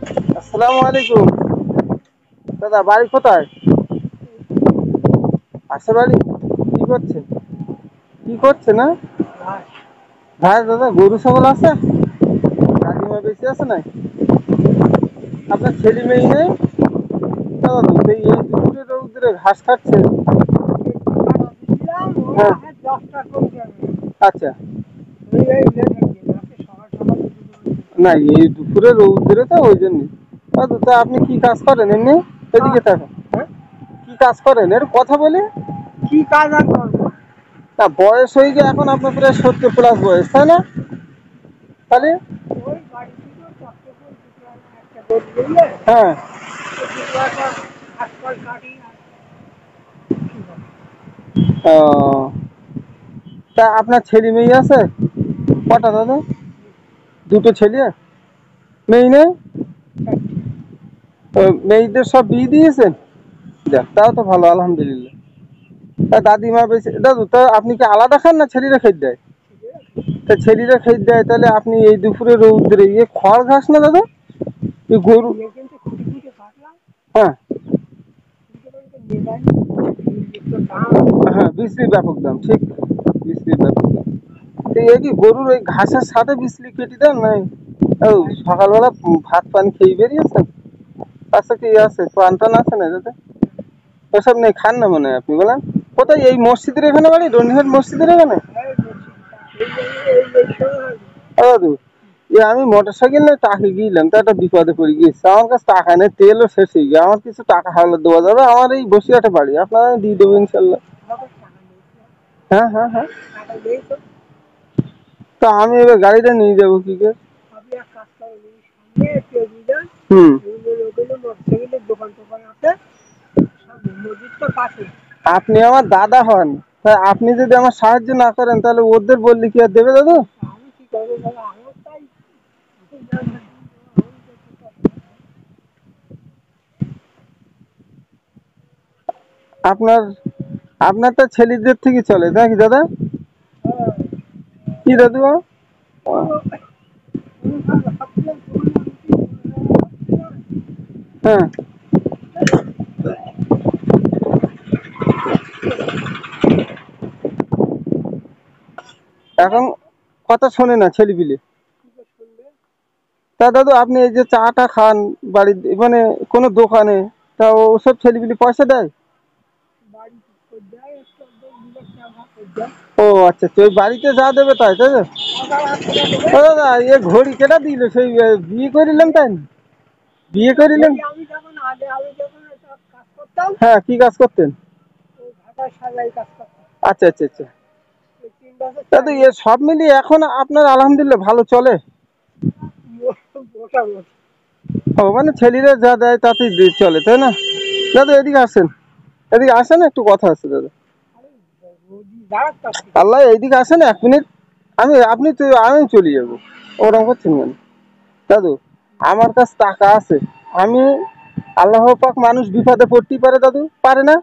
আসসালামু আলাইকুম। দাদা বাড়ি কোথায়? পাশে বাড়ি। কি করছেন? কি করছে না? ভাই দাদা গরু ছাগল আছে? কাকিমা বেশি আছে নাই? আপনার ছেলে মেয়ে নেই? দাদা তো এই দুপুরে রৌদ্রে ঘাস খাচ্ছে। হ্যাঁ। আচ্ছা। না এই দুপুরে রৌদ্রে তো ওই জন্য। দাদু তা আপনি কি কাজ করেন এমনি? এদিকে থাকেন। কি কাজ করেন এর কথা বলে? কি কাজ আর করবো? তা বয়স হয়ে গিয়ে এখন আপনার প্রায় 70+ বয়স, তাই না? তাহলে ওই বাড়ি থেকে চক্রপুর একটা গরু নিলে হ্যাঁ। ঘাসপাল কাটি আর কি করবো? ও, তা আপনার ছেলে মেয়ে আছে কটা দাদা? দুটো ছেলে, মেয়ে নেই? মেয়েদের সব বিয়ে দিয়েছেন? যাক তাও তো ভালো, আলহামদুলিল্লাহ। তা দাদিমা বেশি দাদু তা আপনি কি আলাদা খান না ছেলেরা খেয়ে দেয়? তা ছেলেরা খেয়ে দেয় তাহলে আপনি এই দুপুরে রৌদ্রে ইয়ে খড় ঘাস না দাদা? এই গরু। কিন্তু খুঁটি খুঁটি কাটলাম, হ্যাঁ। খুঁটি করে তো নিয়ে যায়নি। তো দাম হ্যাঁ বিশ্রির ব্যাপক দাম, ঠিক। বিশ্রির ব্যাপক দাম। তো এই কি গরুর ওই ঘাসের সাথে বিশ্রি কেটে দেন নাই? ও সকালবেলা ভাত পানি খেয়ে বেরিয়েছেন? আচ্ছা কি আছে পান টান আছে না দাদা? ওসব নেই, খান না মনে হয় আপনি বলেন। কোথায় এই মসজিদের এখানে বাড়ি, রনিহাট মসজিদের এখানে? এই এই সময় ও দাদু আমি মোটর সাইকেল নিয়ে টাকা গিয়েলাম তা একটা বিপদে পড়ে গিয়েছে, আমার কাছে টাকা নেই, তেলও শেষ হয়ে গিয়ে, আমার কিছু টাকা হাওলা দেওয়া যাবে? আমার এই বসিরহাটে বাড়ি, আপনারা দিয়ে দেবো ইনশাল্লাহ। আমাকে টাকা নেই তো, হ্যাঁ হ্যাঁ হ্যাঁ। টাকা নেই তো। তা আমি এবার গাড়িটা নিয়ে যাবো কি করে? আপনি এক কাজ করেন, এই সামনে পেয়ে যান। হুম। ওখানে মোটরসাইকেলের দোকান টোকান আছে, সব মসজিদ তো পাশে। আপনি আমার দাদা হন, তাই আপনি যদি আমার সাহায্য না করেন তাহলে ওদের বললে কি আর দেবে দাদু? আমি কি করবো দাদা, আমার তাই আপনার আপনার তো ছেলেদের থেকে চলে নাকি দাদা? কি দাদু? হ্যাঁ। এখন কথা শোনে না ছেলে পিলে। তা দাদু আপনি এই যে চাটা খান বাড়ির মানে কোনো দোকানে, তা ওসব ছেলে পিলে পয়সা দেয়? ও আচ্ছা আচ্ছা, ওই বাড়িতে যা দেবে তাই তাই তো? ও দাদা এ ঘড়ি কেটা দিল সেই বিয়ে করিলাম তাই না? বিয়ে করিলেন? আমি যখন আগে আমি যখন সব কাজ করতাম, হ্যাঁ কি কাজ করতেন? ওই ঘাটার সাজাই কাজ করতাম। আচ্ছা আচ্ছা আচ্ছা। ওই 3 বছর দাদু এ সব মিলিয়ে এখন আপনার আলহামদুলিল্লাহ ভালো চলে? মোটামুটি। ও মানে ছেলেরা যা দেয় তাতেই চলে তাই না? দাদু এদিকে আসেন, এদিকে আসেন, একটু কথা আছে দাদা। দাঁড়াতে আল্লাহ এইদিকে আসেন 1 মিনিট। আপনি তো আমি চলে যাবো, ওরকম করছেন কেন? দাদু আমার কাছে টাকা আছে, আমি আল্লাহ পাক মানুষ বিপদে পড়তেই পারে দাদু, পারে না?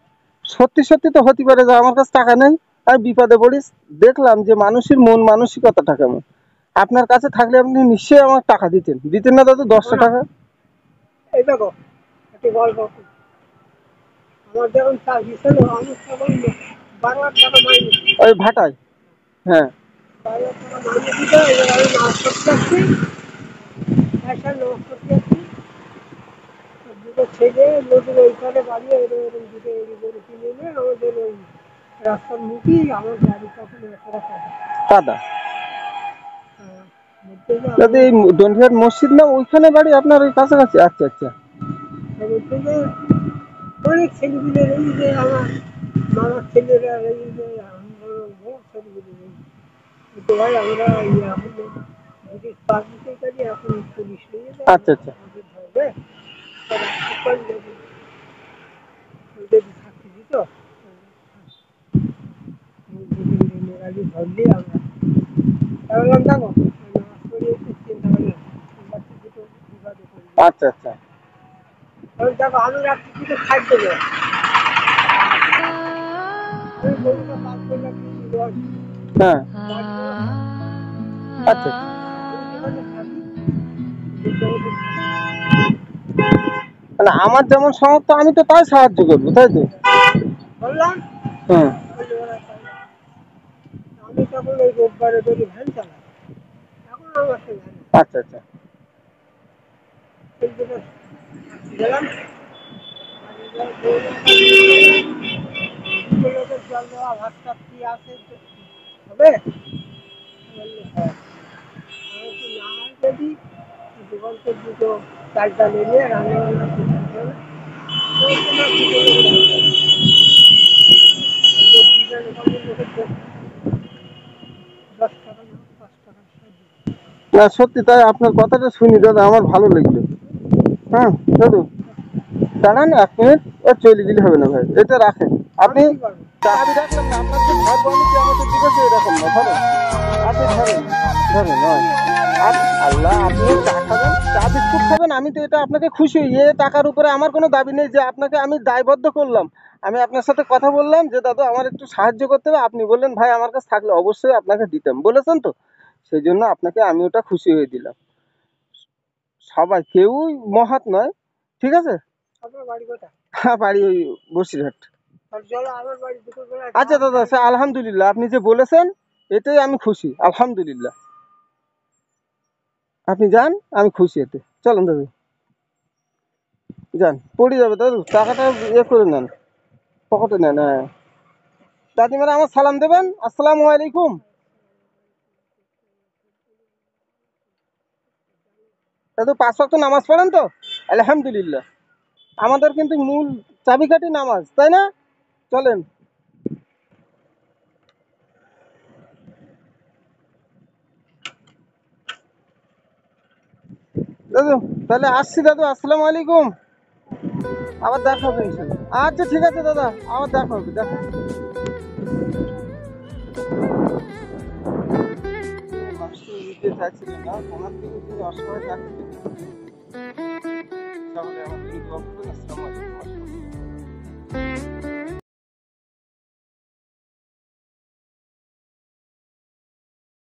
সত্যি সত্যি তো হতে পারে যে আমার কাছে টাকা নেই, আমি বিপদে পড়ি, দেখলাম যে মানুষের মন মানসিকতাটা কেমন। আপনার কাছে থাকলে আপনি নিশ্চয়ই আমার টাকা দিতেন, দিতেন না দাদু 10টা টাকা? এই দেখো একটি গল্প করি। আমার যখন চাকরি ছিল আমি তখন 12 লাখ টাকা মাইনে দিত। ওই ভাটায়। হ্যাঁ। 12 লাখ টাকা মাইনে দিত। এবার আমি নাচ করতে আসছি, পয়সা নাচ করতে আসছি, তো দুটো ছেলে নদীর ওই পারে বাড়ি, এরকম দুটো গরু কিনে এনে আমাদের ওই রাস্তার মুখেই আমার গাড়ি তখন একটা কাদা। বলতে যে দাদু আমার এই ডন্ডিহাট মসজিদ না ওইখানে বাড়ি আপনার, ওই কাছাকাছি? আচ্ছা আচ্ছা। বলতে যে অনেক ছেলেগুলো এই যে আমার মামার ছেলেরা এই যে আমরা বহু ছেলেগুলো কিন্তু ভাই আমরা এখন ব্রিটিশ পার্টিতে করি, এখন পুলিশ নিয়ে যায় আচ্ছা আচ্ছা। আমাদের ধরবে, ওদের থাকতে দিত আগে ধরলি আমরা বললাম দেখো নামাজ পড়ে একটু চিন্তা করি দুটো বিবাদে করি। আচ্ছা আচ্ছা। দেখো আমি রাত্রি দুটো খাদ্য দেবো, আমি গরুটা পাক করলাম হ্যাঁ। বাড়ি যাওয়ার আচ্ছা আচ্ছা। আমি যেখানে থাকি মানে আমার যেমন সামর্থ্য আমি তো তাই সাহায্য করবো, তাই তো? বললাম হ্যাঁ। বললে ওরা তাই। আমি তখন ওই রোববারে ধরি ভ্যান চালাই, এখন আমার সে ভ্যান আচ্ছা আচ্ছা। এই জন্য গেলাম লোকের জল দেওয়া ভাত টাত কি আছে হবে, বললে হ্যাঁ। আমি কি না হয় যদি দোকানকে দুটো চালটা নিয়ে রান্না বান্না করতে হবে, ওই জন্য দুটো লোক দিবেন, ওখানে লোকের 10 টাকা না 5 টাকা না সত্যি তাই, আপনার কথাটা শুনি দাদা আমার ভালো লাগলো। হ্যাঁ দাদু দাঁড়ান 1 মিনিট, ও চলে গেলে হবে না ভাই, এটা রাখেন আপনি। কি করবো। আমি রাখলাম না, আপনার যে ধরবো আমি কি আমাকে দিবসে এরকম না, ধরেন আপনি ধরেন, ধরেন নয় আল্লাহ, আপনি চা খাবেন, চা বিস্কুট খাবেন, আমি তো এটা আপনাকে খুশি, এ টাকার উপরে আমার কোনো দাবি নেই যে আপনাকে আমি দায়বদ্ধ করলাম। আমি আপনার সাথে কথা বললাম যে দাদু আমার একটু সাহায্য করতে হবে, আপনি বললেন ভাই আমার কাছে থাকলে অবশ্যই আপনাকে দিতাম, বলেছেন তো, সেই জন্য আপনাকে আমি ওটা খুশি হয়ে দিলাম। সবাই কেউই মহৎ নয়, ঠিক আছে? আপনার বাড়ি কোথায়? বাড়ি ওই বসিরহাট। আর চলো আমার বাড়ি দুপুরবেলা আচ্ছা দাদা সে আলহামদুলিল্লাহ, আপনি যে বলেছেন এতেই আমি খুশি, আলহামদুলিল্লাহ। আপনি যান, আমি খুশি এতে, চলেন দাদু যান, পড়ে যাবে দাদু, টাকাটা ইয়ে করে নেন, পকেটে নেন। হ্যাঁ দাদিমারা আমার সালাম দেবেন, আসসালামু আলাইকুম। দাদু 5 ওয়াক্ত নামাজ পড়েন তো? আলহামদুলিল্লাহ। আমাদের কিন্তু মূল চাবিকাঠি নামাজ, তাই না? চলেন দাদু, তাহলে আসছি দাদু, আসসালামু আলাইকুম। আবার দেখা হবে ইনশাল্লাহ। আচ্ছা ঠিক আছে দাদা, আবার দেখা হবে, দেখা হবে। মানুষকে নিতে চাইছিলেন না, ওনার থেকে তিনি অসহায় থাকছিলেন। সকলে আমার জন্য দোয়া করবেন। আসসালামু আলাইকুম।